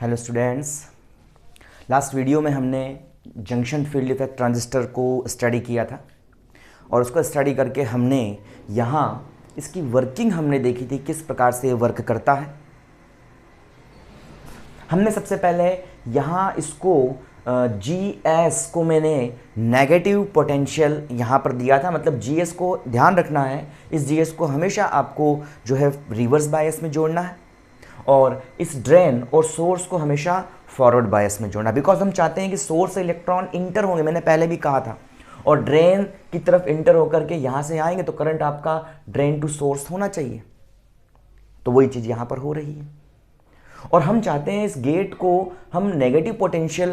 Hello students, last video में हमने junction field effect transistor को स्टडी किया था और उसको स्टडी करके हमने यहाँ इसकी वर्किंग हमने देखी थी, किस प्रकार से ये वर्क करता है। हमने सबसे पहले यहाँ इसको GS को मैंने नेगेटिव पोटेंशियल यहाँ पर दिया था, मतलब GS को ध्यान रखना है, इस GS को हमेशा आपको जो है रिवर्स बायस में जोड़ना है और इस ड्रेन और सोर्स को हमेशा फॉरवर्ड बायस में जोड़ना, बिकॉज हम चाहते हैं कि सोर्स से इलेक्ट्रॉन इंटर होंगे, मैंने पहले भी कहा था, और ड्रेन की तरफ इंटर होकर के यहाँ से आएंगे तो करंट आपका ड्रेन टू सोर्स होना चाहिए। तो वही चीज़ यहाँ पर हो रही है और हम चाहते हैं इस गेट को हम नेगेटिव पोटेंशियल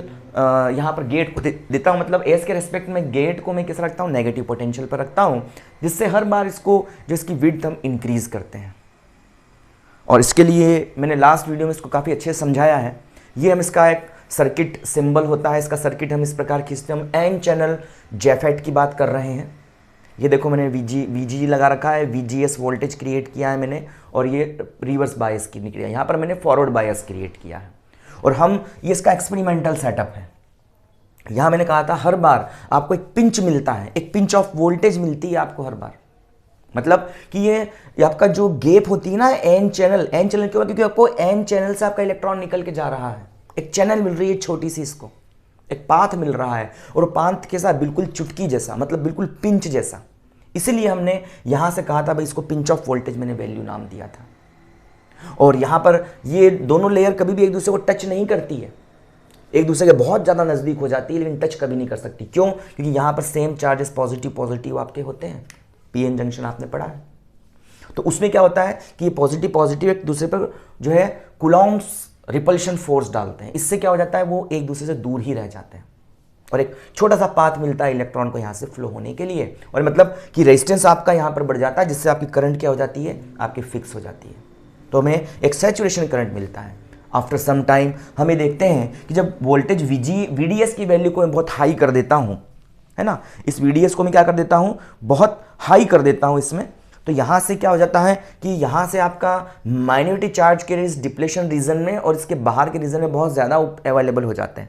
यहाँ पर गेट को देता हूँ, मतलब एस के रेस्पेक्ट में गेट को मैं किस रखता हूँ, नेगेटिव पोटेंशियल पर रखता हूँ, जिससे हर बार इसको जो इसकी विड्थ हम इंक्रीज करते हैं। और इसके लिए मैंने लास्ट वीडियो में इसको काफ़ी अच्छे से समझाया है। ये हम इसका एक सर्किट सिंबल होता है, इसका सर्किट हम इस प्रकार खींचते हैं। हम एन चैनल जेफेट की बात कर रहे हैं। ये देखो मैंने VG लगा रखा है, VGS वोल्टेज क्रिएट किया है मैंने, और ये रिवर्स बायस की निकली है, यहाँ पर मैंने फॉरवर्ड बायस क्रिएट किया है। और हम ये इसका एक्सपेरिमेंटल सेटअप है। यहाँ मैंने कहा था हर बार आपको एक पिंच मिलता है, एक पिंच ऑफ वोल्टेज मिलती है आपको हर बार, मतलब कि ये आपका जो गैप होती है ना एन चैनल क्यों, क्योंकि आपको एन चैनल से आपका इलेक्ट्रॉन निकल के जा रहा है, एक चैनल मिल रही है छोटी सी, इसको एक पाथ मिल रहा है और पाथ के साथ बिल्कुल चुटकी जैसा, मतलब बिल्कुल पिंच जैसा। इसीलिए हमने यहां से कहा था भाई इसको पिंच ऑफ वोल्टेज मैंने वैल्यू नाम दिया था। और यहां पर ये दोनों लेयर कभी भी एक दूसरे को टच नहीं करती है, एक दूसरे के बहुत ज़्यादा नज़दीक हो जाती है लेकिन टच कभी नहीं कर सकती। क्यों? क्योंकि यहाँ पर सेम चार्जेस पॉजिटिव आपके होते हैं। PN जंक्शन आपने पढ़ा है, तो उसमें क्या होता है कि ये पॉजिटिव एक दूसरे पर जो है कूलॉम्स रिपल्शन फोर्स डालते हैं। इससे क्या हो जाता है, वो एक दूसरे से दूर ही रह जाते हैं और एक छोटा सा पाथ मिलता है इलेक्ट्रॉन को यहाँ से फ्लो होने के लिए, और मतलब कि रेजिस्टेंस आपका यहाँ पर बढ़ जाता है, जिससे आपकी करंट क्या हो जाती है, आपकी फिक्स हो जाती है। तो हमें एक सैचुरेशन करंट मिलता है। आफ्टर सम टाइम हमें देखते हैं कि जब वोल्टेज VDS की वैल्यू को मैं बहुत हाई कर देता हूँ, है ना, इस VDS को मैं क्या कर देता हूँ, बहुत हाई कर देता हूँ इसमें, तो यहाँ से क्या हो जाता है कि यहाँ से आपका माइनॉरिटी चार्ज के इस डिप्लेशन रीजन में और इसके बाहर के रीजन में बहुत ज़्यादा अवेलेबल हो जाते हैं,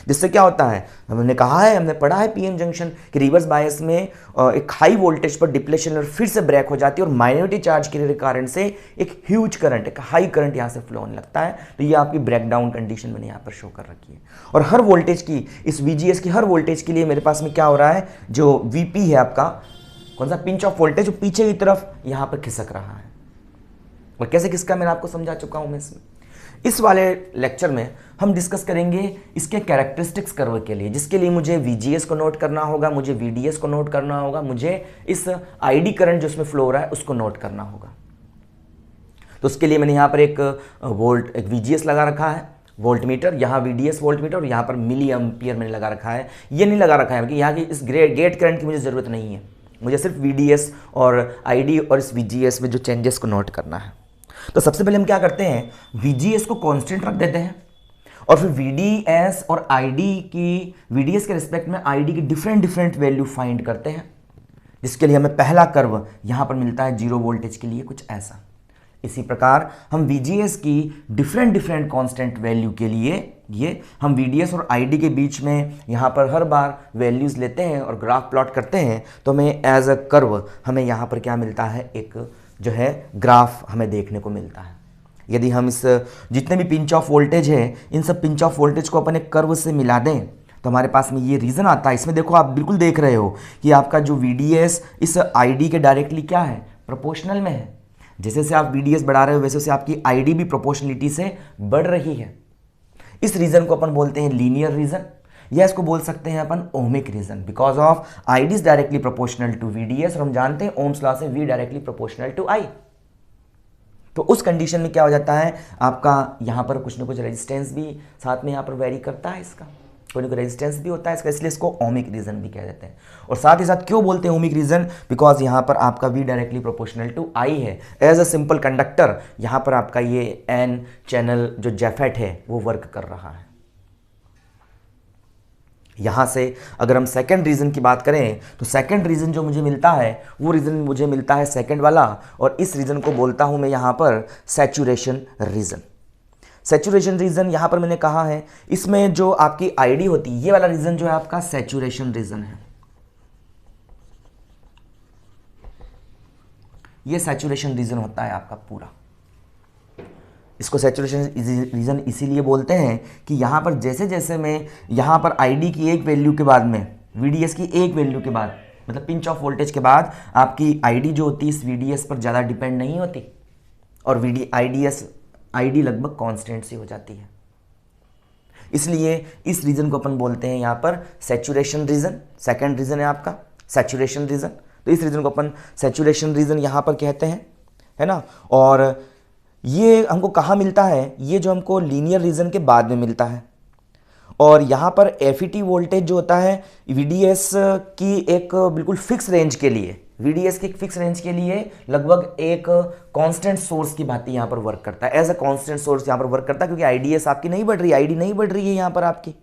जिससे क्या होता है, हमने कहा है, हमने पढ़ा है PN जंक्शन कि रिवर्स बायस में एक हाई वोल्टेज पर डिप्लेशन और फिर से ब्रेक हो जाती है और माइनॉरिटी चार्ज के कारण से एक ह्यूज करंट, एक हाई करंट यहाँ से फ्लो होने लगता है। तो ये आपकी ब्रेकडाउन कंडीशन मैंने यहाँ पर शो कर रखी है। और हर वोल्टेज की, इस VGS की हर वोल्टेज के लिए मेरे पास में क्या हो रहा है, जो VP है आपका कौन सा पिंच ऑफ वोल्टेज, जो पीछे की तरफ यहाँ पर खिसक रहा है। और कैसे खिसका मैंने आपको समझा चुका हूँ मैं इसमें। इस वाले लेक्चर में हम डिस्कस करेंगे इसके कैरेक्टरिस्टिक्स कर्व के लिए, जिसके लिए मुझे VGS को नोट करना होगा, मुझे VDS को नोट करना होगा, मुझे इस ID करंट जो उसमें फ्लो हो रहा है उसको नोट करना होगा। तो उसके लिए मैंने यहाँ पर एक VGS लगा रखा है, वोल्ट मीटर, यहाँ VDS वोल्ट मीटर, और यहाँ पर मिली एम्पियर मैंने लगा रखा है। ये नहीं लगा रखा है क्योंकि यहाँ की इस गेट करंट की मुझे ज़रूरत नहीं है, मुझे सिर्फ VDS और ID और इस VGS में जो चेंजेस को नोट करना है। तो सबसे पहले हम क्या करते हैं, VGS को कांस्टेंट रख देते हैं और फिर VDS और ID की, VDS के रिस्पेक्ट में ID की डिफरेंट वैल्यू फाइंड करते हैं, जिसके लिए हमें पहला कर्व यहाँ पर मिलता है 0 वोल्टेज के लिए कुछ ऐसा। इसी प्रकार हम VGS की डिफरेंट कांस्टेंट वैल्यू के लिए ये हम VDS और ID के बीच में यहाँ पर हर बार वैल्यूज़ लेते हैं और ग्राफ प्लॉट करते हैं, तो हमें एज अ कर्व हमें यहाँ पर क्या मिलता है, एक जो है ग्राफ हमें देखने को मिलता है। यदि हम इस जितने भी पिंच ऑफ वोल्टेज है, इन सब पिंच ऑफ वोल्टेज को अपन एक कर्व से मिला दें तो हमारे पास में ये रीज़न आता है। इसमें देखो आप बिल्कुल देख रहे हो कि आपका जो VDS इस ID के डायरेक्टली क्या है, प्रोपोर्शनल में है। जैसे से आप VDS बढ़ा रहे हो वैसे से आपकी ID भी प्रोपोर्शनलिटी से बढ़ रही है। इस रीजन को अपन बोलते हैं लीनियर रीजन, या इसको बोल सकते हैं अपन ohmic region, because of ID is directly proportional to VDS और हम जानते हैं ओम्स लॉ से V directly proportional to I। तो उस कंडीशन में क्या हो जाता है, आपका यहाँ पर कुछ ना कुछ रेजिस्टेंस भी साथ में यहाँ पर वेरी करता है, इसका कोई ना कोई रेजिस्टेंस भी होता है इसका, इसलिए इसको ओमिक रीजन भी कह देते हैं। और साथ ही साथ क्यों बोलते हैं ओमिक रीजन, बिकॉज यहाँ पर आपका V directly proportional to I है। एज अ सिंपल कंडक्टर यहाँ पर आपका ये N चैनल जो जेफेट है वो वर्क कर रहा है। यहाँ से अगर हम सेकंड रीजन की बात करें तो सेकंड रीजन जो मुझे मिलता है वो रीजन मुझे मिलता है सेकंड वाला, और इस रीजन को बोलता हूँ मैं यहाँ पर सैचुरेशन रीजन। सैचुरेशन रीजन यहां पर मैंने कहा है, इसमें जो आपकी आईडी होती है, ये वाला रीजन जो है आपका सैचुरेशन रीजन है। ये सैचुरेशन रीजन होता है आपका पूरा। इसको सैचुरेशन रीजन इसीलिए बोलते हैं कि यहां पर जैसे जैसे मैं यहां पर आईडी की एक वैल्यू के बाद में वीडीएस की एक वैल्यू के बाद, मतलब पिंच ऑफ वोल्टेज के बाद आपकी आईडी जो होती है इस वीडीएस पर ज़्यादा डिपेंड नहीं होती और आईडी लगभग कांस्टेंट सी हो जाती है। इसलिए इस रीजन को अपन बोलते हैं यहाँ पर सैचुरेशन रीजन। सेकंड रीजन है आपका सैचुरेशन रीजन, तो इस रीजन को अपन सैचुरेशन रीजन यहाँ पर कहते हैं, है ना। और ये हमको कहाँ मिलता है, ये जो हमको लीनियर रीजन के बाद में मिलता है। और यहाँ पर एफईटी वोल्टेज जो होता है वीडीएस की एक बिल्कुल फिक्स रेंज के लिए, वीडीएस की एक फिक्स रेंज के लिए लगभग एक कांस्टेंट सोर्स की भांति यहाँ पर वर्क करता है। एज अ कांस्टेंट सोर्स यहाँ पर वर्क करता है, क्योंकि आईडीएस आपकी नहीं बढ़ रही, आईडी नहीं बढ़ रही है यहाँ पर आपकी,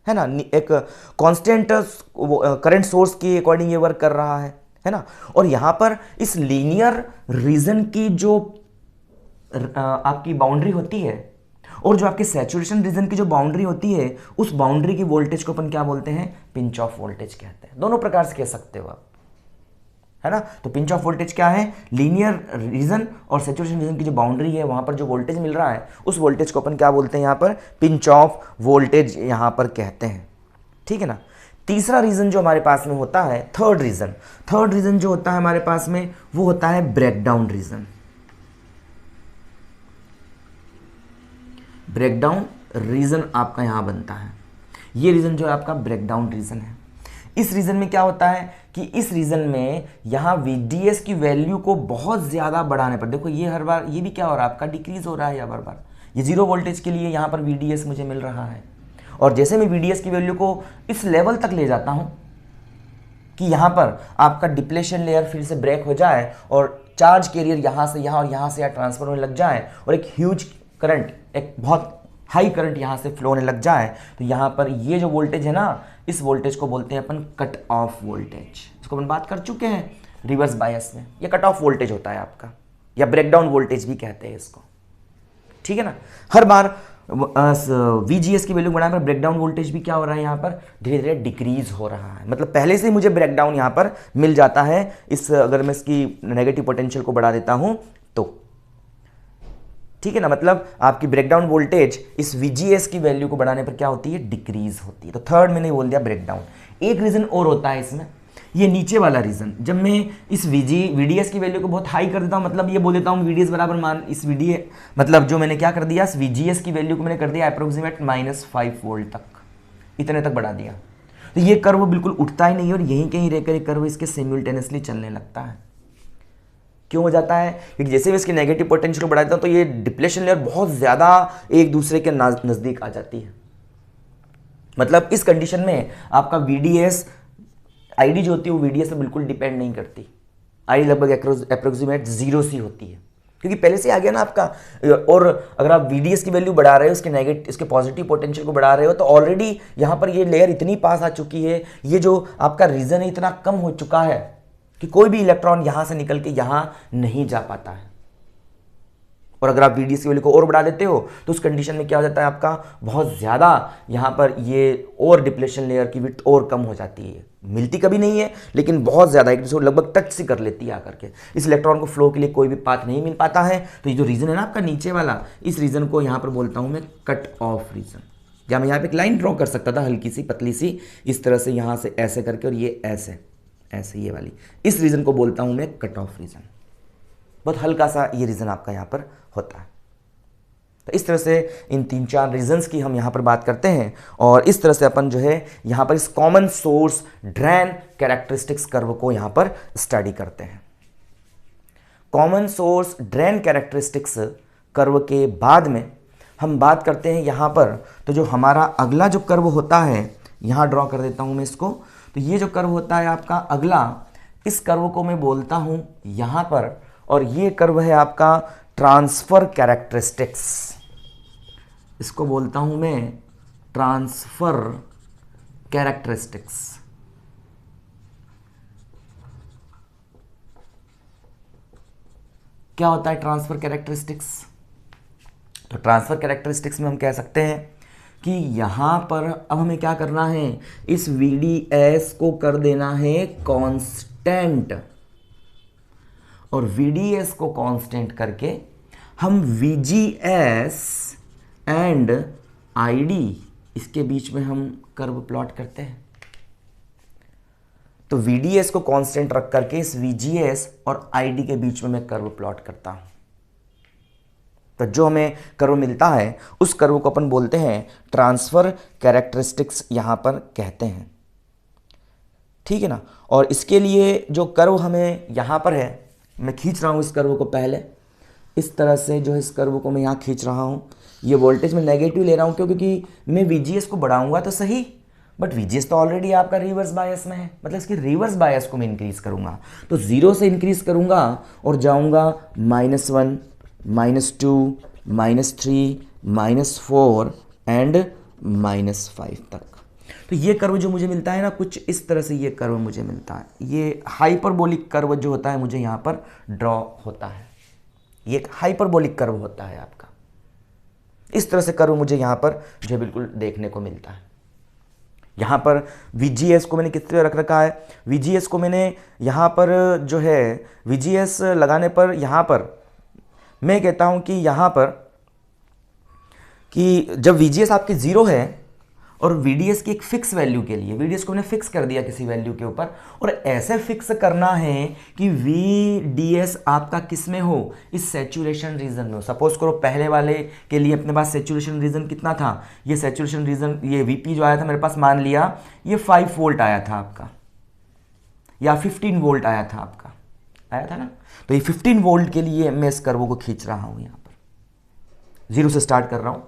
है ना। एक कांस्टेंट करंट सोर्स के अकॉर्डिंग ये वर्क कर रहा है ना। और यहाँ पर इस लीनियर रीजन की जो आपकी बाउंड्री होती है और जो आपके सैचुरेशन रीजन की जो बाउंड्री होती है, उस बाउंड्री की वोल्टेज को अपन क्या बोलते हैं, पिंच ऑफ वोल्टेज कहते हैं। दोनों प्रकार से कह सकते हो आप, है ना। तो पिंच ऑफ वोल्टेज क्या है, लीनियर रीजन और सैचुरेशन रीजन की जो बाउंड्री है वहां पर जो वोल्टेज मिल रहा है उस वोल्टेज को अपन क्या बोलते हैं, यहाँ पर पिंच ऑफ वोल्टेज यहाँ पर कहते हैं, ठीक है ना। तीसरा रीजन जो हमारे पास में होता है, थर्ड रीजन जो होता है हमारे पास में, वो होता है ब्रेकडाउन रीजन। ब्रेकडाउन रीजन आपका यहां बनता है। ये रीजन जो है आपका ब्रेकडाउन रीजन है। इस रीजन में क्या होता है कि इस रीजन में यहां VDS की वैल्यू को बहुत ज्यादा बढ़ाने पर, देखो ये हर बार ये भी क्या हो रहा है आपका, डिक्रीज हो रहा है या बार ये 0 वोल्टेज के लिए यहां पर VDS मुझे मिल रहा है। और जैसे मैं VDS की वैल्यू को इस लेवल तक ले जाता हूं कि यहां पर आपका डिप्लेशन लेयर फिर से ब्रेक हो जाए और चार्ज कैरियर यहां से यहां और यहां से ट्रांसफर होने लग जाए और एक ह्यूज करंट, एक बहुत हाई करंट यहां से फ्लो होने लग जाए, तो यहां पर ये जो वोल्टेज है ना, इस वोल्टेज को बोलते हैं अपन कट ऑफ वोल्टेज। इसको अपन बात कर चुके हैं रिवर्स बायस में। ये कट ऑफ वोल्टेज होता है आपका, या ब्रेकडाउन वोल्टेज भी कहते हैं इसको, ठीक है ना। हर बार VGS की वैल्यू बढ़ाने पर ब्रेकडाउन वोल्टेज भी क्या हो रहा है, यहाँ पर धीरे धीरे डिक्रीज हो रहा है। मतलब पहले से ही मुझे ब्रेकडाउन यहाँ पर मिल जाता है, इस अगर मैं इसकी नेगेटिव पोटेंशियल को बढ़ा देता हूं तो, ठीक है ना। मतलब आपकी ब्रेकडाउन वोल्टेज इस VGS की वैल्यू को बढ़ाने पर क्या होती है, डिक्रीज होती है। तो थर्ड मैंने बोल दिया ब्रेकडाउन। एक रीजन और होता है इसमें, ये नीचे वाला रीजन, जब मैं इस VDS की वैल्यू को बहुत हाई कर देता हूं, मतलब ये बोल देता हूं VDS बराबर मान इस मतलब जो मैंने क्या कर दिया, इस VGS की वैल्यू को मैंने कर दिया अप्रोक्सीमेट -5 वोल्ट तक, इतने तक बढ़ा दिया, तो ये कर्व बिल्कुल उठता ही नहीं है और यहीं कहीं रहकर ये कर्व इसके सिम्युल्टेनियसली चलने लगता है। क्यों हो जाता है, क्योंकि जैसे मैं इसकी नेगेटिव पोटेंशियल को बढ़ा देता हूं तो ये डिप्लेशन लेयर बहुत ज्यादा एक दूसरे के नजदीक आ जाती है। मतलब इस कंडीशन में आपका VDS आईडी जो होती है वो VDS पे बिल्कुल डिपेंड नहीं करती, आईडी लगभग अप्रोक्सीमेट 0 सी होती है, क्योंकि पहले से आ गया ना आपका। और अगर आप VDS की वैल्यू बढ़ा रहे हो, इसके पॉजिटिव पोटेंशियल को बढ़ा रहे हो, तो ऑलरेडी यहां पर ये लेयर इतनी पास आ चुकी है, ये जो आपका रीजन है इतना कम हो चुका है कि कोई भी इलेक्ट्रॉन यहां से निकल के यहां नहीं जा पाता है। और अगर आप VDS की वैल्यू को और बढ़ा देते हो तो उस कंडीशन में क्या हो जाता है आपका, बहुत ज़्यादा यहाँ पर ये और डिप्लेशन लेयर की विड्थ और कम हो जाती है, मिलती कभी नहीं है लेकिन बहुत ज़्यादा एक दूसरे लगभग टच सी कर लेती है आकर के। इस इलेक्ट्रॉन को फ्लो के लिए कोई भी पाथ नहीं मिल पाता है। तो ये जो रीजन है ना आपका नीचे वाला, इस रीजन को यहाँ पर बोलता हूँ मैं कट ऑफ रीजन। या मैं यहाँ पर एक लाइन ड्रॉ कर सकता था हल्की सी पतली सी, इस तरह से यहाँ से ऐसे करके, और ये ऐसे ऐसे ये वाली, इस रीजन को बोलता हूँ मैं कट ऑफ रीजन। बहुत हल्का सा ये रीजन आपका यहाँ पर होता है। तो इस तरह से इन 3-4 रीजंस की हम यहाँ पर बात करते हैं और इस तरह से अपन जो है यहाँ पर इस common source drain characteristics curve को यहाँ पर स्टडी करते हैं। Common source drain characteristics curve के बाद में हम बात करते हैं यहाँ पर, तो जो हमारा अगला जो कर्व होता है, यहाँ ड्रॉ कर देता हूँ मैं इसको। तो ये जो कर्व होता है आपका अगला, इस कर्व को मैं बोलता हूँ यहाँ पर, और ये कर्व है आपका ट्रांसफर कैरेक्टरिस्टिक्स। इसको बोलता हूं मैं ट्रांसफर कैरेक्टरिस्टिक्स। क्या होता है ट्रांसफर कैरेक्टरिस्टिक्स? तो ट्रांसफ़र कैरेक्टरिस्टिक्स में हम कह सकते हैं कि यहाँ पर अब हमें क्या करना है, इस VDS को कर देना है कांस्टेंट, और VDS को कांस्टेंट करके हम VGS एंड ID इसके बीच में हम कर्व प्लॉट करते हैं। तो VDS को कांस्टेंट रख करके इस VGS और ID के बीच में मैं कर्व प्लॉट करता हूं। तो जो हमें कर्व मिलता है उस कर्व को अपन बोलते हैं ट्रांसफर कैरेक्टरिस्टिक्स, यहां पर कहते हैं, ठीक है ना। और इसके लिए जो कर्व हमें यहां पर है, मैं खींच रहा हूं इस कर्व को, पहले इस तरह से जो है इस कर्व को मैं यहां खींच रहा हूं। ये वोल्टेज में नेगेटिव ले रहा हूं क्योंकि मैं VGS को बढ़ाऊंगा तो सही, बट VGS तो ऑलरेडी आपका रिवर्स बायस में है, मतलब इसकी रिवर्स बायस को मैं इंक्रीज करूंगा। तो 0 से इंक्रीज करूंगा और जाऊंगा -1, -2, -3, -4 एंड -5 तक। तो ये कर्व जो मुझे मिलता है ना, कुछ इस तरह से ये कर्व मुझे मिलता है। ये हाइपरबोलिक कर्व जो होता है मुझे यहाँ पर ड्रॉ होता है, ये एक हाइपरबोलिक कर्व होता है आपका। इस तरह से कर्व मुझे यहाँ पर जो बिल्कुल देखने को मिलता है। यहाँ पर VGS को मैंने किस तरह रख रखा है, VGS को मैंने यहाँ पर जो है VGS लगाने पर यहाँ पर मैं कहता हूँ कि यहाँ पर कि जब VGS आपकी 0 है और VDS की एक फिक्स वैल्यू के लिए VDS को मैंने फिक्स कर दिया किसी वैल्यू के ऊपर, और ऐसे फिक्स करना है कि VDS आपका किस में हो, इस सैचुरेशन रीजन में हो। सपोज करो पहले वाले के लिए अपने पास सैचुरेशन रीजन कितना था, ये सैचुरेशन रीजन, ये VP जो आया था मेरे पास, मान लिया ये 5 वोल्ट आया था आपका, या 15 वोल्ट आया था आपका, आया था ना। तो ये 15 वोल्ट के लिए मैं इस कर्व को खींच रहा हूँ, यहाँ पर 0 से स्टार्ट कर रहा हूँ।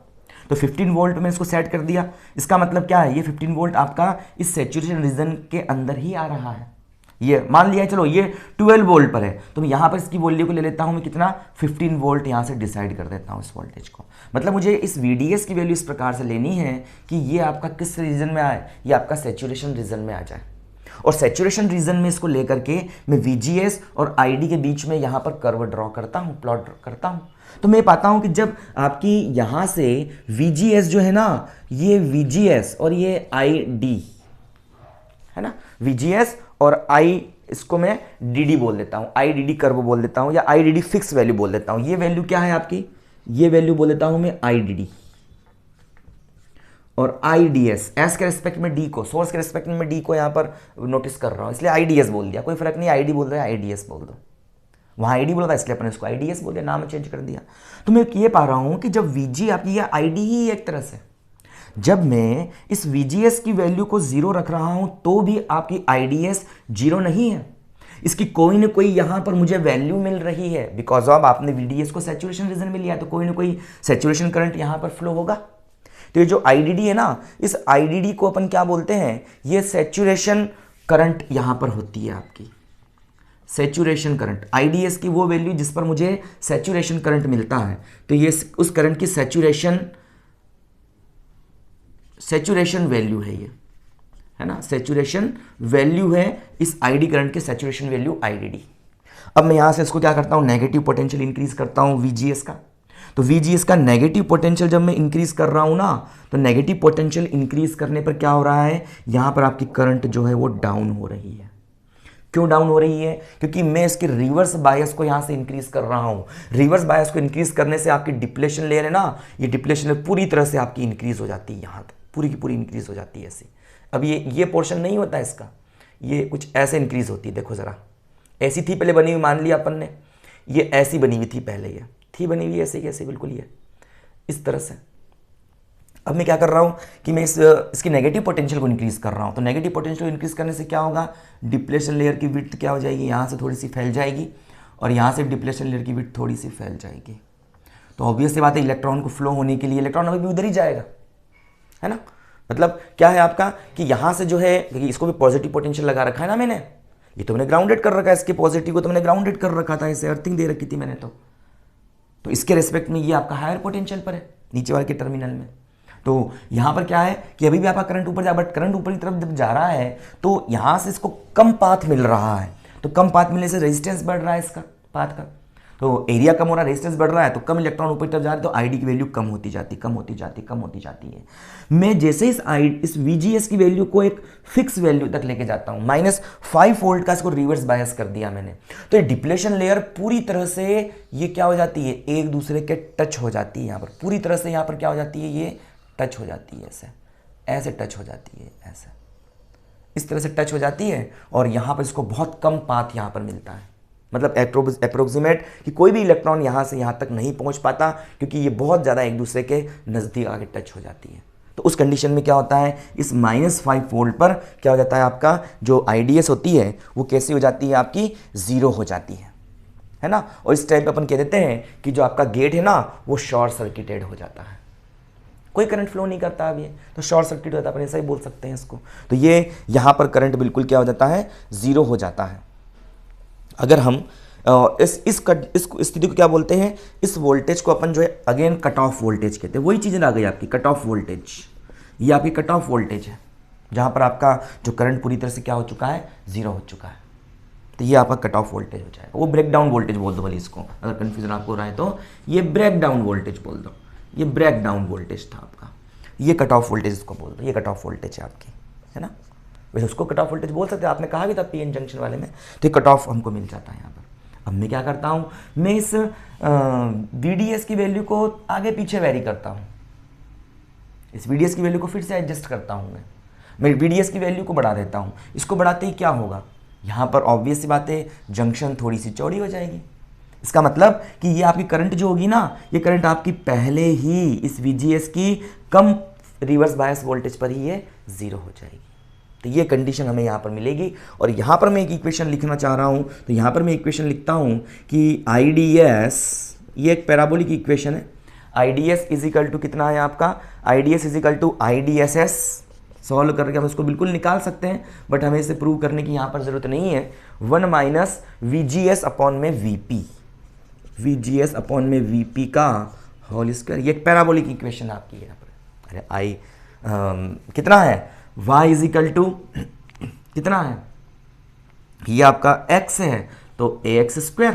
तो 15 वोल्ट में इसको सेट कर दिया। इसका मतलब क्या है, ये 15 वोल्ट आपका इस सैचुरेशन रीजन के अंदर ही आ रहा है। ये मान लिया चलो ये 12 वोल्ट पर है, तो मैं यहाँ पर इसकी वैल्यू को ले लेता हूँ मैं कितना, 15 वोल्ट यहाँ से डिसाइड कर देता हूँ इस वोल्टेज को। मतलब मुझे इस VDS की वैल्यू इस प्रकार से लेनी है कि ये आपका किस रीजन में आए, ये आपका सैचुरेशन रीजन में आ जाए। और सैचुरेशन रीजन में इसको लेकर के मैं VGS और ID के बीच में यहाँ पर कर्व ड्रॉ करता हूँ, प्लॉट करता हूँ। तो मैं पाता हूँ कि जब आपकी यहाँ से VGS जो है ना, ये VGS और ये ID है ना, VGS और I, इसको मैं DD बोल देता हूँ, IDD कर्व बोल देता हूँ, या IDD फिक्स वैल्यू बोल देता हूँ। ये वैल्यू क्या है आपकी, ये वैल्यू बोल देता हूँ मैं IDD, और IDS, एस के रेस्पेक्ट में D को, सोर्स के रेस्पेक्ट में D को यहाँ पर नोटिस कर रहा हूँ, इसलिए IDS बोल दिया, कोई फर्क नहीं, ID बोल रहा है IDS बोल दो। वहाँ ID बोला था इसलिए अपन इसको IDS बोल दिया, नाम चेंज कर दिया। तो मैं ये पा रहा हूँ कि जब VG आपकी, ये ID ही एक तरह से, जब मैं इस VGS की वैल्यू को 0 रख रहा हूँ तो भी आपकी IDS 0 नहीं है, इसकी कोई ना कोई यहाँ पर मुझे वैल्यू मिल रही है, बिकॉज ऑफ आपने VDS को सैचुरेशन रीजन में लिया, तो कोई ना कोई सैचुरेशन करंट यहाँ पर फ्लो होगा। तो ये जो IDD है ना, इस IDD को अपन क्या बोलते हैं, ये सैचुरेशन करंट यहाँ पर होती है आपकी, सैचुरेशन करंट। IDS की वो वैल्यू जिस पर मुझे सैचुरेशन करंट मिलता है, तो ये उस करंट की सैचुरेशन वैल्यू है, ये है ना, सैचुरेशन वैल्यू है इस ID करंट के, सैचुरेशन वैल्यू IDD। अब मैं यहां से इसको क्या करता हूं, नेगेटिव पोटेंशियल इंक्रीज करता हूं VGS का। तो VGS का नेगेटिव पोटेंशियल जब मैं इंक्रीज कर रहा हूं ना, तो नेगेटिव पोटेंशियल इंक्रीज करने पर क्या हो रहा है, यहां पर आपकी करंट जो है वो डाउन हो रही है। क्यों डाउन हो रही है, क्योंकि मैं इसके रिवर्स बायस को यहां से इंक्रीज कर रहा हूं। रिवर्स बायस को इंक्रीज करने से आपकी डिप्लेशन लेयर है ना, ये डिप्लेशन लेयर पूरी तरह से आपकी इंक्रीज हो जाती है, यहां तक पूरी की पूरी इंक्रीज हो जाती है ऐसे। अब ये पोर्शन नहीं होता है इसका, ये कुछ ऐसे इंक्रीज होती है, देखो जरा, ऐसी थी पहले बनी हुई, मान लिया अपन ने, ये ऐसी बनी हुई थी पहले, ये थी बनी हुई ऐसे कैसे, बिल्कुल ये इस तरह से। अब मैं क्या कर रहा हूँ कि मैं इसकी नेगेटिव पोटेंशियल को इंक्रीज कर रहा हूँ। तो नेगेटिव पोटेंशियल को इंक्रीज करने से क्या होगा, डिप्लेशन लेयर की विड्थ क्या हो जाएगी, यहाँ से थोड़ी सी फैल जाएगी, और यहाँ से डिप्लेशन लेयर की विड्थ थोड़ी सी फैल जाएगी। तो ऑब्वियस सी बात है, इलेक्ट्रॉन को फ्लो होने के लिए इलेक्ट्रॉन अभी भी उधर ही जाएगा, है ना। मतलब क्या है आपका कि यहाँ से जो है, क्योंकि इसको भी पॉजिटिव पोटेंशियल लगा रखा है ना मैंने, ये तो मैंने ग्राउंडेड कर रखा है, इसके पॉजिटिव को तो मैंने ग्राउंडेड कर रखा था, इसे अर्थिंग दे रखी थी मैंने। तो इसके रेस्पेक्ट में ये आपका हायर पोटेंशियल पर है, नीचे वाले के टर्मिनल में। तो यहाँ पर क्या है कि अभी भी आपका करंट ऊपर जा, बट करंट ऊपर की तरफ जब जा रहा है तो यहाँ से इसको कम पाथ मिल रहा है, तो कम पाथ मिलने से रेजिस्टेंस बढ़ रहा है इसका पाथ का। तो एरिया कम हो रहा है, रेजिस्टेंस बढ़ रहा है, तो कम इलेक्ट्रॉन ऊपर तरफ जा रहे हैं, तो आईडी की वैल्यू कम होती जाती है। मैं जैसे इस VGS की वैल्यू को एक फिक्स वैल्यू तक लेके जाता हूं, -5 वोल्ट का इसको रिवर्स बायस कर दिया मैंने, तो ये डिप्लेशन लेयर पूरी तरह से ये क्या हो जाती है, एक दूसरे के टच हो जाती है। यहाँ पर पूरी तरह से यहाँ पर क्या हो जाती है, ये टच हो जाती है, ऐसे टच हो जाती है, ऐसे इस तरह से टच हो जाती है। और यहाँ पर इसको बहुत कम पाथ यहाँ पर मिलता है, मतलब अप्रोक्सीमेट कि कोई भी इलेक्ट्रॉन यहाँ से यहाँ तक नहीं पहुँच पाता, क्योंकि ये बहुत ज़्यादा एक दूसरे के नज़दीक आके टच हो जाती है। तो उस कंडीशन में क्या होता है, इस -5 वोल्ट पर क्या हो जाता है, आपका जो IDS होती है वो कैसी हो जाती है, आपकी 0 हो जाती है ना। और इस टाइम पे अपन कह देते हैं कि जो आपका गेट है ना वो शॉर्ट सर्किटेड हो जाता है, कोई करंट फ्लो नहीं करता अब, ये तो शॉर्ट सर्किट होता है, अपन ऐसा ही बोल सकते हैं इसको। तो ये यहाँ पर करंट बिल्कुल क्या हो जाता है, 0 हो जाता है। अगर हम इस स्थिति को क्या बोलते हैं, इस वोल्टेज को अपन जो है अगेन कट ऑफ वोल्टेज कहते हैं। वही चीज़ें आ गई आपकी कट ऑफ वोल्टेज, ये आपकी कट ऑफ वोल्टेज है, जहाँ पर आपका जो करंट पूरी तरह से क्या हो चुका है, 0 हो चुका है। तो ये आपका कट ऑफ वोल्टेज हो जाएगा। वो ब्रेक डाउन वोल्टेज बोल दो भले इसको, अगर कन्फ्यूजन आपको हो रहा है तो ये ब्रेक डाउन वोल्टेज बोल दो, ये ब्रेक डाउन वोल्टेज था आपका, ये कट ऑफ वोल्टेज इसको बोल दो, ये कट ऑफ वोल्टेज है आपकी, है ना। वैसे उसको कट ऑफ वोल्टेज बोल सकते हैं, आपने कहा भी था PN जंक्शन वाले में, तो कट ऑफ हमको मिल जाता है यहाँ पर। अब मैं क्या करता हूँ, मैं इस VDS की वैल्यू को आगे पीछे वेरी करता हूँ, इस VDS की वैल्यू को फिर से एडजस्ट करता हूँ मैं VDS की वैल्यू को बढ़ा देता हूँ। इसको बढ़ाते ही क्या होगा, यहाँ पर ऑब्वियस सी बात है, जंक्शन थोड़ी सी चौड़ी हो जाएगी। इसका मतलब कि ये आपकी करंट जो होगी ना, ये करंट आपकी पहले ही इस VGS की कम रिवर्स बायस वोल्टेज पर ही ये 0 हो जाएगी। तो ये कंडीशन हमें यहाँ पर मिलेगी। और यहाँ पर मैं एक इक्वेशन लिखना चाह रहा हूँ, तो यहाँ पर मैं इक्वेशन लिखता हूँ कि IDS, ये एक पैराबोलिक इक्वेशन है, IDS इज इक्वल टू कितना है आपका, IDS is equal to IDSS। Solve करके हम इसको बिल्कुल निकाल सकते हैं, बट हमें इसे प्रूव करने की यहाँ पर ज़रूरत नहीं है। 1 - VGS अपॉन में VP, VGS अपॉन में VP का होल स्क्वायर, ये एक पैराबोलिक इक्वेशन आपकी है यहाँ पर। अरे कितना है, y इज इक्वल टू कितना है, ये आपका x है, तो AX स्क्वायर,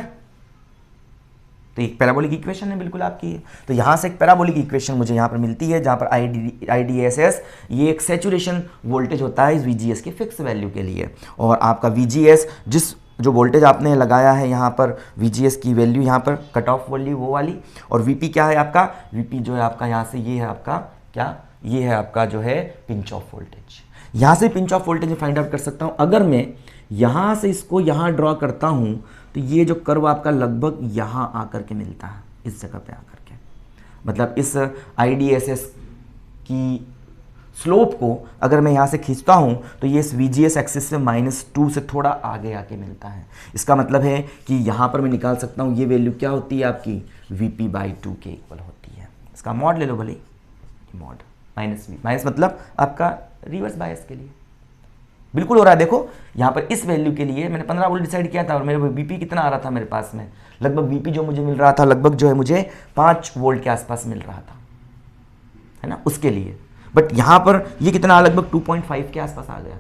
तो एक पैराबोलिक इक्वेशन है बिल्कुल आपकी। तो यहाँ से एक पैराबोलिक इक्वेशन मुझे यहाँ पर मिलती है, जहाँ पर IDSS ये एक सैचुरेशन वोल्टेज होता है इस VGS के फिक्स वैल्यू के लिए। और आपका VGS जिस जो वोल्टेज आपने लगाया है यहाँ पर, VGS की वैल्यू यहाँ पर कट ऑफ वैल्यू वो वाली, और VP क्या है आपका, VP जो है आपका यहाँ से ये है आपका क्या, ये है आपका जो है पिंच ऑफ वोल्टेज। यहाँ से pinch of voltage find out कर सकता हूँ। अगर मैं यहाँ से इसको यहाँ ड्रॉ करता हूँ तो ये जो कर्व आपका लगभग यहाँ आकर के मिलता है, इस जगह पे आकर के, मतलब इस IDSS की स्लोप को अगर मैं यहाँ से खींचता हूँ तो ये इस VGS एक्सिस से -2 से थोड़ा आगे आके मिलता है। इसका मतलब है कि यहाँ पर मैं निकाल सकता हूँ ये वैल्यू क्या होती है आपकी, VP/2 के इक्वल होती है। इसका मॉड ले लो भले, मॉड -V, माइनस मतलब आपका रिवर्स बायस के लिए बिल्कुल हो रहा है। देखो यहाँ पर इस वैल्यू के लिए मैंने 15 वोल्ट डिसाइड किया था, और मेरे VP कितना आ रहा था मेरे पास में, लगभग VP जो मुझे मिल रहा था लगभग जो है मुझे 5 वोल्ट के आसपास मिल रहा था, है ना, उसके लिए। बट यहाँ पर ये कितना, लगभग 2.5 के आसपास आ गया।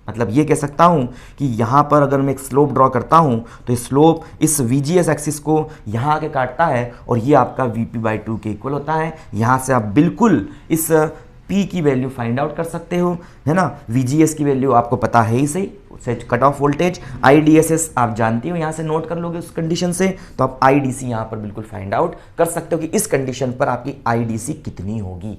मतलब ये कह सकता हूँ कि यहाँ पर अगर मैं एक स्लोप ड्रॉ करता हूँ तो स्लोप इस VGS एक्सिस को यहाँ आके काटता है, और ये आपका VP/2 के इक्वल होता है। यहाँ से आप बिल्कुल इस P की वैल्यू फाइंड आउट कर सकते हो, है ना। VGS की वैल्यू आपको पता है ही सही, कट ऑफ वोल्टेज। IDSS आप जानते हो, यहाँ से नोट कर लोगे उस कंडीशन से, तो आप IDC यहाँ पर बिल्कुल फाइंड आउट कर सकते हो कि इस कंडीशन पर आपकी IDC कितनी होगी।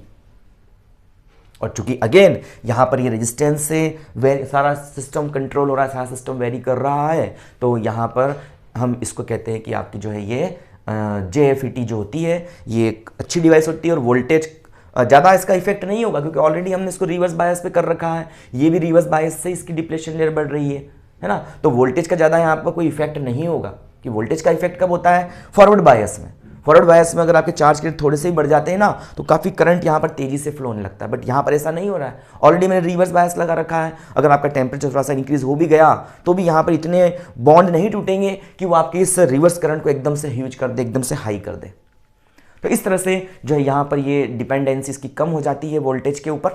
और चूंकि अगेन यहाँ पर ये रेजिस्टेंस से सारा सिस्टम कंट्रोल हो रहा है, सारा सिस्टम वेरी कर रहा है, तो यहाँ पर हम इसको कहते हैं कि आपकी जो है ये JFET जो होती है ये एक अच्छी डिवाइस होती है, और वोल्टेज ज़्यादा इसका इफेक्ट नहीं होगा, क्योंकि ऑलरेडी हमने इसको रिवर्स बायस पे कर रखा है। ये भी रिवर्स बायस से इसकी डिप्लेशन लेयर बढ़ रही है ना। तो वोल्टेज का ज़्यादा यहाँ पर कोई इफेक्ट नहीं होगा, कि वोल्टेज का इफेक्ट कब होता है, फॉरवर्ड बायस में। फॉरवर्ड बायस में अगर आपके चार्ज के थोड़े से ही बढ़ जाते हैं ना, तो काफ़ी करंट यहाँ पर तेज़ी से फ्लो होने लगता है। बट यहाँ पर ऐसा नहीं हो रहा है, ऑलरेडी मैंने रिवर्स बायस लगा रखा है। अगर आपका टेम्परेचर थोड़ा सा इंक्रीज हो भी गया तो भी यहाँ पर इतने बॉन्ड नहीं टूटेंगे कि वो आपके इस रिवर्स करंट को एकदम से ह्यूज कर दे, एकदम से हाई कर दे। तो इस तरह से जो है यहाँ पर ये डिपेंडेंसी इसकी कम हो जाती है वोल्टेज के ऊपर।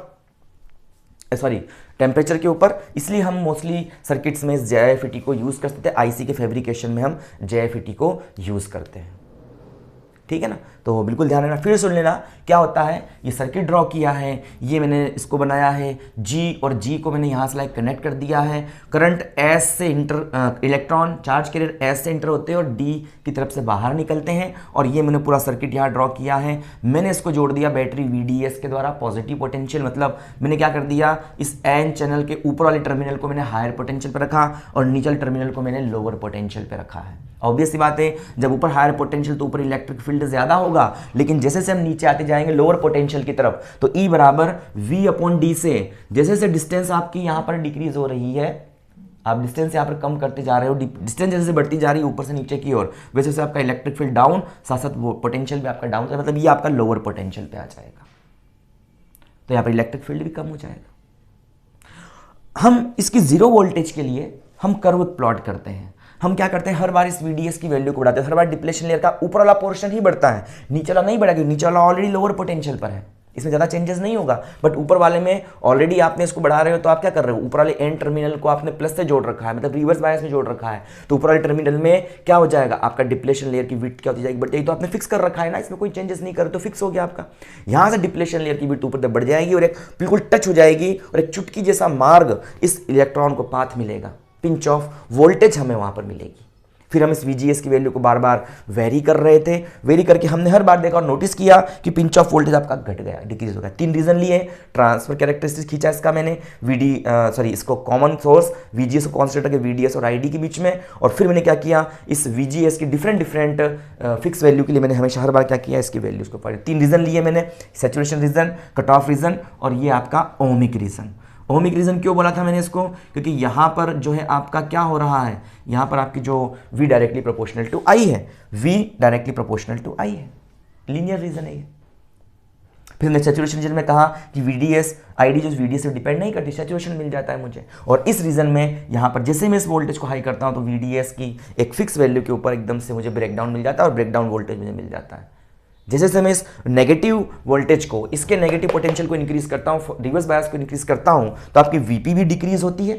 सॉरी टेम्परेचर के ऊपर, इसलिए हम मोस्टली सर्किट्स में इस JIFET को यूज़ करते थे। आईसी के फैब्रिकेशन में हम JIFET को यूज़ करते हैं, ठीक है ना। तो बिल्कुल ध्यान रखना, फिर सुन लेना क्या होता है। ये सर्किट ड्रॉ किया है, ये मैंने इसको बनाया है G, और G को मैंने यहाँ से लाइक कनेक्ट कर दिया है। करंट S से inter, electron charge carrier S से इंटर होते हैं और D की तरफ से बाहर निकलते हैं। और ये मैंने पूरा सर्किट यहाँ ड्रॉ किया है। मैंने इसको जोड़ दिया बैटरी VDS के द्वारा, पॉजिटिव पोटेंशियल, मतलब मैंने क्या कर दिया, इस N चैनल के ऊपर वाले टर्मिनल को मैंने हायर पोटेंशियल पर रखा और नीचे वाले टर्मिनल को मैंने लोअर पोटेंशियल पर रखा है। ऑब्वियस सी बात है, जब ऊपर हायर पोटेंशियल तो ऊपर इलेक्ट्रिक फील्ड ज़्यादा होगा, लेकिन जैसे से हम नीचे आते जाएंगे लोअर पोटेंशियल की तरफ तो E बराबर V/D से जैसे जैसे डिस्टेंस आपकी यहाँ पर डिक्रीज हो रही है, आप डिस्टेंस यहाँ पर कम करते जा रहे हो, डिस्टेंस जैसे बढ़ती जा रही है ऊपर से नीचे की ओर, वैसे से आपका इलेक्ट्रिक फील्ड डाउन, साथ साथ पोटेंशियल भी आपका डाउन, मतलब ये आपका लोअर पोटेंशियल पे आ जाएगा, तो यहाँ पर इलेक्ट्रिक फील्ड भी कम हो जाएगा। हम इसकी 0 वोल्टेज के लिए हम कर्व प्लॉट करते हैं। हम क्या करते हैं, हर बार इस VDS की वैल्यू को बढ़ाते हैं, हर बार डिप्लेशन लेयर का ऊपर वाला पोर्शन ही बढ़ता है, नीचे वाला नहीं बढ़ा, क्योंकि नीचे वाला ऑलरेडी लोअर पोटेंशियल पर है, इसमें ज़्यादा चेंजेस नहीं होगा। बट ऊपर वाले में ऑलरेडी आपने इसको बढ़ा रहे हो, तो आप क्या कर रहे हो, ऊपर वाले N टर्मिनल को आपने प्लस से जोड़ रखा है, मतलब रिवर्स बायस में जोड़ रखा है, तो ऊपर वाले टर्मिनल में क्या हो जाएगा, आपका डिप्लेशन लेयर की विड्थ क्या होती जाएगी, बढ़ जाएगी। तो आपने फिक्स कर रखा है ना, इसमें कोई चेंजेस नहीं करे तो फिक्स हो गया आपका। यहाँ से डिप्लेशन लेयर की विड्थ ऊपर तक बढ़ जाएगी और एक बिल्कुल टच हो जाएगी और एक चुटकी जैसा मार्ग इस इलेक्ट्रॉन को पाथ मिलेगा, पिंच ऑफ वोल्टेज हमें वहाँ पर मिलेगी। फिर हम इस VGS की वैल्यू को बार बार वेरी कर रहे थे, वेरी करके हमने हर बार देखा और नोटिस किया कि पिंच ऑफ वोल्टेज आपका घट गया, डिक्रीज हो गया। 3 रीजन लिए, ट्रांसफर कैरेक्टरिस्टिक्स खींचा इसका मैंने, इसको कॉमन सोर्स VGS को कॉन्स्टेंट रखे VDS और ID के बीच में, और फिर मैंने क्या किया, इस VGS की डिफरेंट फिक्स वैल्यू के लिए मैंने हमेशा हर बार क्या किया, इसकी वैल्यूज को पढ़े। 3 रीजन लिए मैंने, saturation region, cut off region और ये आपका ओमिक रीजन। ओमिक रीजन क्यों बोला था मैंने इसको, क्योंकि यहाँ पर जो है आपका क्या हो रहा है, यहाँ पर आपकी जो V directly proportional to I है, V directly proportional to I है, लीनियर रीजन है ये। फिर हमने सैचुरेशन रीजन में कहा कि VDS ID जो VDS से डिपेंड नहीं करती, सैचुरेशन मिल जाता है मुझे। और इस रीजन में यहाँ पर जैसे मैं इस वोल्टेज को हाई करता हूँ तो VDS की एक फिक्स वैल्यू के ऊपर एकदम से मुझे ब्रेकडाउन मिल जाता है और ब्रेकडाउन वोल्टेज मुझे मिल जाता है। जैसे जैसे मैं इस नेगेटिव वोल्टेज को, इसके नेगेटिव पोटेंशियल को इंक्रीज करता हूँ, रिवर्स बायस को इंक्रीज करता हूँ, तो आपकी VP भी डिक्रीज होती है,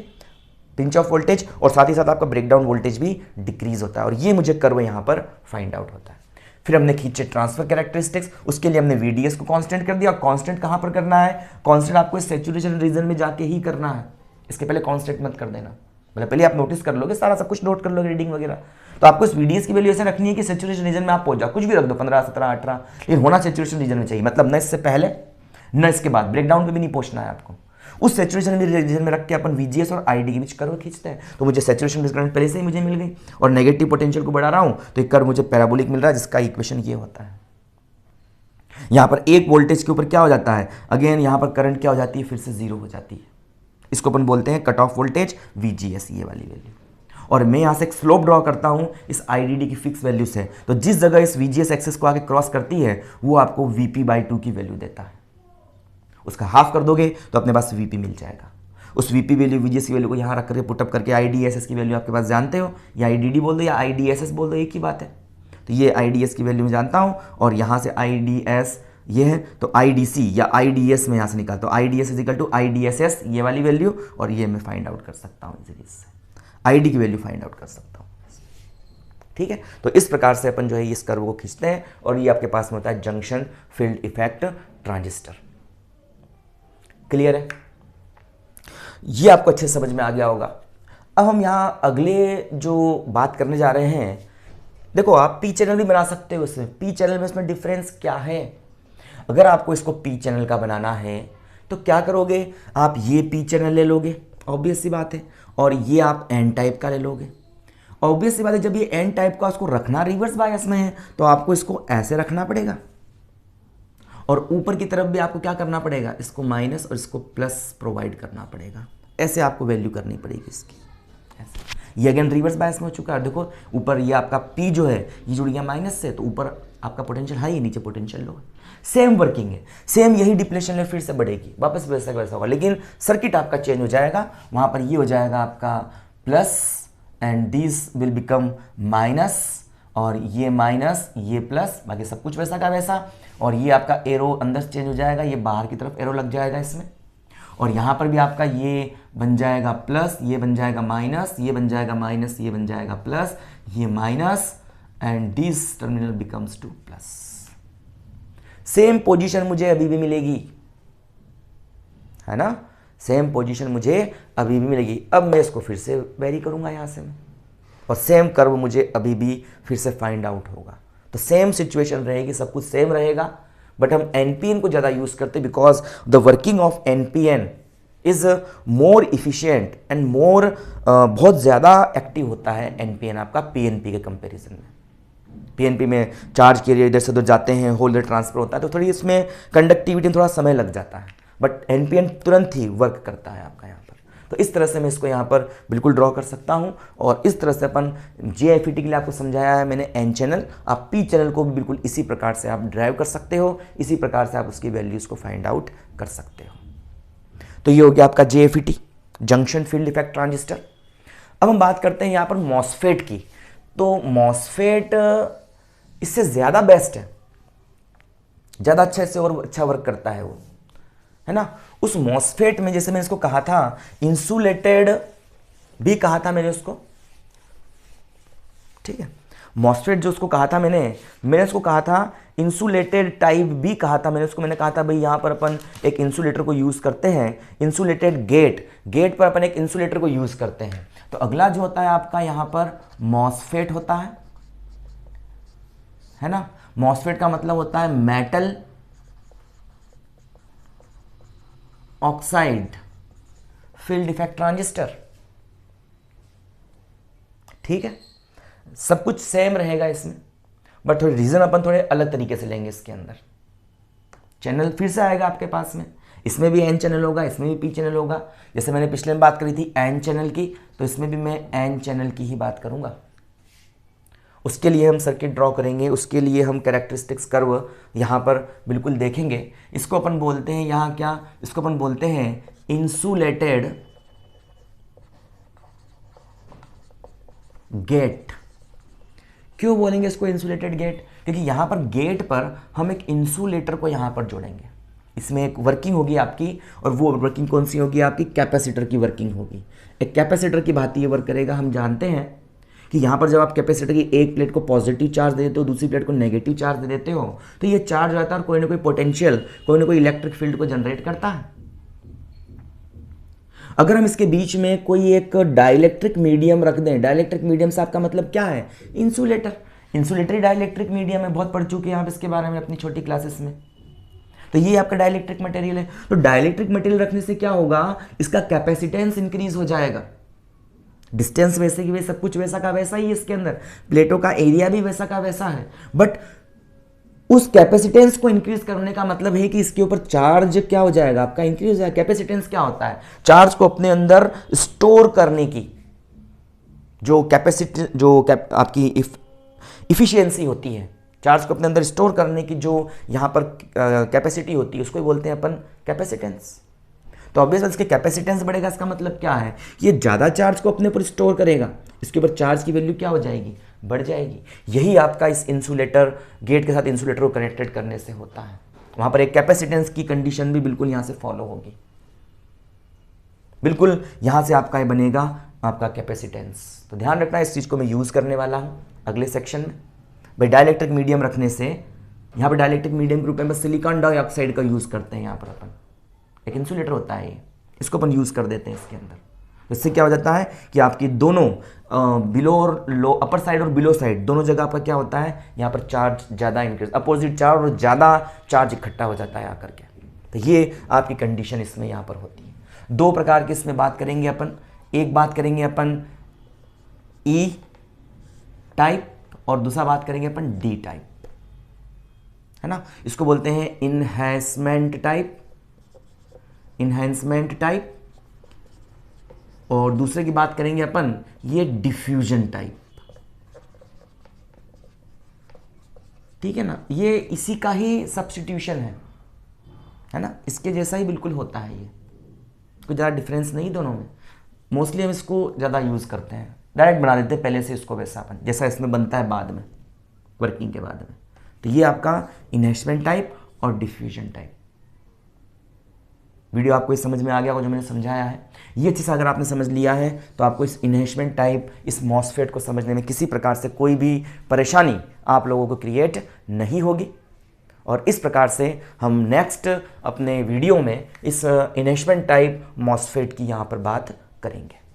पिंच ऑफ वोल्टेज, और साथ ही साथ आपका ब्रेकडाउन वोल्टेज भी डिक्रीज होता है, और ये मुझे कर्व यहाँ पर फाइंड आउट होता है। फिर हमने खींचे ट्रांसफर कैरेक्टरिस्टिक्स, उसके लिए हमने VDS को कांस्टेंट कर दिया। कांस्टेंट कहाँ पर करना है, कांस्टेंट आपको इस सैचुरेशन रीजन में जाके ही करना है, इसके पहले कांस्टेंट मत कर देना, मतलब पहले आप नोटिस कर लोगे, सारा सब कुछ नोट कर लोगे, रीडिंग वगैरह। तो आपको इस VDS की वैल्यू ऐसे रखनी है कि सैचुरेशन रीजन में आप पहुंच जाओ, कुछ भी रख दो 15, 17, 18, लेकिन होना सैचुरेशन रीजन में चाहिए, मतलब न इससे पहले न इसके बाद, ब्रेकडाउन पे भी नहीं पहुंचना है आपको। उस सैचुरेशन रीजन में रख के अपन VGS और ID के बीच कर्व खींचते हैं। तो मुझे सैचुरेशन करंट पहले से ही मुझे मिल गई और नेगेटिव पोटेंशियल को बढ़ा रहा हूं तो एक कर्व मुझे पैराबोलिक मिल रहा है, जिसका इक्वेशन ये होता है। यहां पर 1 वोल्टेज के ऊपर क्या हो जाता है, अगेन यहां पर करंट क्या हो जाती है, फिर से 0 हो जाती है। इसको अपन बोलते हैं कट ऑफ वोल्टेज VGS, ये वाली वैल्यू। और मैं यहाँ से एक स्लोप ड्रॉ करता हूँ इस IDD की फिक्स वैल्यू से, तो जिस जगह इस VGS एक्सेस को आके क्रॉस करती है वो आपको VP/2 की वैल्यू देता है। उसका हाफ कर दोगे तो अपने पास VP मिल जाएगा। उस VP वैल्यू VGS की वैल्यू को यहाँ रख करके पुटअप करके IDSS की वैल्यू आपके पास जानते हो, या IDD बोल दो या IDSS बोल दो, एक ही बात है। तो ये IDS की वैल्यू मैं जानता हूँ और यहाँ से IDS ये है, तो IDC या IDS में यहाँ से निकालता हूँ, IDS is equal to IDSS, ये वाली वैल्यू, और ये मैं फाइंड आउट कर सकता हूँ इजीली से, ID की वैल्यू फाइंड आउट कर सकता हूँ। ठीक है, तो इस प्रकार से अपन जो है इस कर्व को खींचते हैं और ये आपके पास में होता है junction field effect transistor. Clear है, ये आपको अच्छे से समझ में आ गया होगा। अब हम यहाँ अगले जो बात करने जा रहे हैं, देखो आप पी चैनल भी बना सकते हो इसमें। पी चैनल में इसमें डिफरेंस क्या है, अगर आपको इसको पी चैनल का बनाना है तो क्या करोगे, आप ये पी चैनल ले लोगे, ऑब्वियस सी बात है, और ये आप एन टाइप का ले लोगे, ऑब्वियस सी बात है। जब ये एन टाइप का उसको रखना रिवर्स बायस में है तो आपको इसको ऐसे रखना पड़ेगा, और ऊपर की तरफ भी आपको क्या करना पड़ेगा, इसको माइनस और इसको प्लस प्रोवाइड करना पड़ेगा। ऐसे आपको वैल्यू करनी पड़ेगी इसकी, ऐसे। ये अगेन रिवर्स बायस में हो चुका है। देखो ऊपर ये आपका P जो है ये जुड़ गया माइनस से, तो ऊपर आपका पोटेंशियल हाई है, नीचे पोटेंशियल लो है। सेम वर्किंग है, सेम यही डिप्लेशन लेवल फिर से बढ़ेगी, वापस वैसा वैसा होगा, लेकिन सर्किट आपका चेंज हो जाएगा। वहाँ पर ये हो जाएगा आपका plus and this will become minus, और ये माइनस ये प्लस, बाकी सब कुछ वैसा का वैसा। और ये आपका एरो अंदर चेंज हो जाएगा, ये बाहर की तरफ एरो लग जाएगा इसमें। और यहाँ पर भी आपका ये बन जाएगा प्लस, ये बन जाएगा माइनस, ये बन जाएगा माइनस, ये बन जाएगा प्लस, ये minus, and this terminal becomes two plus. Same position मुझे अभी भी मिलेगी, है ना, सेम पोजीशन मुझे अभी भी मिलेगी। अब मैं इसको फिर से वेरी करूंगा यहाँ से मैं, और सेम कर्व मुझे अभी भी फिर से फाइंड आउट होगा। तो सेम सिचुएशन रहेगी, सब कुछ सेम रहेगा, बट हम एनपीएन को ज़्यादा यूज़ करते because the working of NPN is more efficient and more, बहुत ज़्यादा एक्टिव होता है एनपीएन आपका पीएनपी के कंपैरिजन में। पीएनपी में चार्ज कैरियर इधर से उधर जाते हैं, होल्डर ट्रांसफर होता है, तो थोड़ी इसमें कंडक्टिविटी में थोड़ा समय लग जाता है, बट एनपीएन तुरंत ही वर्क करता है आपका यहाँ पर। तो इस तरह से मैं इसको यहाँ पर बिल्कुल ड्रॉ कर सकता हूँ, और इस तरह से अपन जेएफईटी के लिए आपको समझाया है मैंने एन चैनल। आप पी चैनल को भी बिल्कुल इसी प्रकार से आप ड्राइव कर सकते हो, इसी प्रकार से आप उसकी वैल्यूज़ को फाइंड आउट कर सकते हो। तो ये हो गया आपका जेएफईटी, जंक्शन फील्ड इफेक्ट ट्रांजिस्टर। अब हम बात करते हैं यहाँ पर मॉसफेट की। तो मॉसफेट इससे ज़्यादा बेस्ट है, ज़्यादा अच्छा इससे और अच्छा वर्क करता है वो, है ना। उस मॉसफेट में जैसे मैंने इसको कहा था इंसुलेटेड भी कहा था मैंने उसको, ठीक है। मॉसफेट जो उसको कहा था मैंने उसको कहा था इंसुलेटेड टाइप भी कहा था मैंने उसको। मैंने कहा था भाई यहाँ पर अपन एक इंसुलेटर को यूज़ करते हैं, इंसुलेटेड गेट पर अपन एक इंसुलेटर को यूज़ करते हैं। तो अगला जो होता है आपका यहाँ पर मॉसफेट होता है ना। मॉसफेट का मतलब होता है metal oxide field effect transistor, ठीक है। सब कुछ सेम रहेगा इसमें, बट थोड़े रीजन अपन थोड़े अलग तरीके से लेंगे। इसके अंदर चैनल फिर से आएगा आपके पास में, इसमें भी एन चैनल होगा, इसमें भी पी चैनल होगा। जैसे मैंने पिछले में बात करी थी एन चैनल की, तो इसमें भी मैं एन चैनल की ही बात करूंगा। उसके लिए हम सर्किट ड्रॉ करेंगे, उसके लिए हम कैरेक्टरिस्टिक्स कर्व यहाँ पर बिल्कुल देखेंगे। इसको अपन बोलते हैं यहाँ क्या, इसको अपन बोलते हैं इंसुलेटेड गेट। क्यों बोलेंगे इसको इंसुलेटेड गेट? क्योंकि यहाँ पर गेट पर हम एक इंसुलेटर को यहाँ पर जोड़ेंगे। इसमें एक वर्किंग होगी आपकी, और वो वर्किंग कौन सी होगी आपकी? कैपेसिटर की वर्किंग होगी। एक कैपेसिटर की भांति ये वर्क करेगा। हम जानते हैं कि यहाँ पर जब आप कैपेसिटर की एक प्लेट को पॉजिटिव चार्ज दे देते हो, दूसरी प्लेट को नेगेटिव चार्ज दे देते हो, तो ये चार्ज रहता है और कोई ना कोई पोटेंशियल, कोई ना कोई इलेक्ट्रिक फील्ड को जनरेट करता है। अगर हम इसके बीच में कोई एक डाइलेक्ट्रिक मीडियम रख दें, डाइलेक्ट्रिक मीडियम से आपका मतलब क्या है? इंसुलेटर। इंसुलेटरी डाइलेक्ट्रिक मीडियम है, बहुत पढ़ चुके हैं आप इसके बारे में अपनी छोटी क्लासेस में। तो ये आपका डाइलेक्ट्रिक मटेरियल है। तो डाइलेक्ट्रिक मटेरियल रखने से क्या होगा? इसका कैपेसिटेंस इंक्रीज हो जाएगा। डिस्टेंस वैसे की वैसे, सब कुछ वैसा का वैसा ही इसके अंदर, प्लेटों का एरिया भी वैसा का वैसा है, बट उस कैपेसिटेंस को इंक्रीज करने का मतलब है कि इसके ऊपर चार्ज क्या हो जाएगा आपका? इंक्रीज हो जाएगा। कैपेसिटेंस क्या होता है? चार्ज को अपने अंदर स्टोर करने की जो आपकी इफिशियंसी होती है, चार्ज को अपने अंदर स्टोर करने की जो यहाँ पर कैपेसिटी होती है, उसको बोलते हैं अपन कैपेसिटेंस। तो ऑब्वियसली इसके कैपेसिटेंस बढ़ेगा, इसका मतलब क्या है? ये ज़्यादा चार्ज को अपने ऊपर स्टोर करेगा, इसके ऊपर चार्ज की वैल्यू क्या हो जाएगी? बढ़ जाएगी। यही आपका इस इंसुलेटर गेट के साथ इंसुलेटर को कनेक्टेड करने से होता है। वहाँ पर एक कैपेसिटेंस की कंडीशन भी बिल्कुल यहाँ से फॉलो होगी। बिल्कुल यहाँ से आपका ये बनेगा आपका कैपेसिटेंस। तो ध्यान रखना, इस चीज़ को मैं यूज़ करने वाला हूँ अगले सेक्शन में। भाई डाइलेक्ट्रिक मीडियम रखने से, यहाँ पर डाइलेक्ट्रिक मीडियम के रूप में बस सिलिकॉन डाइऑक्साइड का यूज़ करते हैं। यहाँ पर अपन एक इंसुलेटर होता है, ये इसको अपन यूज़ कर देते हैं इसके अंदर। इससे क्या हो जाता है कि आपकी दोनों बिलो और लो, अपर साइड और बिलो साइड दोनों जगह पर क्या होता है? यहाँ पर चार्ज ज़्यादा इंक्रीज, अपोजिट चार्ज और ज़्यादा चार्ज इकट्ठा हो जाता है आकर के। तो ये आपकी कंडीशन इसमें यहाँ पर होती है। दो प्रकार की इसमें बात करेंगे अपन। एक बात करेंगे अपन ई टाइप और दूसरा बात करेंगे अपन डी टाइप, है ना। इसको बोलते हैं इनहैंसमेंट टाइप, और दूसरे की बात करेंगे अपन ये डिफ्यूजन टाइप, ठीक है ना। ये इसी का ही सब्स्टिट्यूशन है ना, इसके जैसा ही बिल्कुल होता है। ये कोई ज़्यादा डिफरेंस नहीं दोनों में। मोस्टली हम इसको ज़्यादा यूज़ करते हैं, डायरेक्ट बना देते हैं पहले से इसको वैसा अपन, जैसा इसमें बनता है बाद में, वर्किंग के बाद में। तो ये आपका इनहैंसमेंट टाइप और डिफ्यूजन टाइप। वीडियो आपको इस समझ में आ गया होगा जो मैंने समझाया है। ये चीज़ अगर आपने समझ लिया है तो आपको इस इन्हेंसमेंट टाइप, इस मॉसफेट को समझने में किसी प्रकार से कोई भी परेशानी आप लोगों को क्रिएट नहीं होगी। और इस प्रकार से हम नेक्स्ट अपने वीडियो में इस इन्हेंसमेंट टाइप मॉसफेट की यहाँ पर बात करेंगे।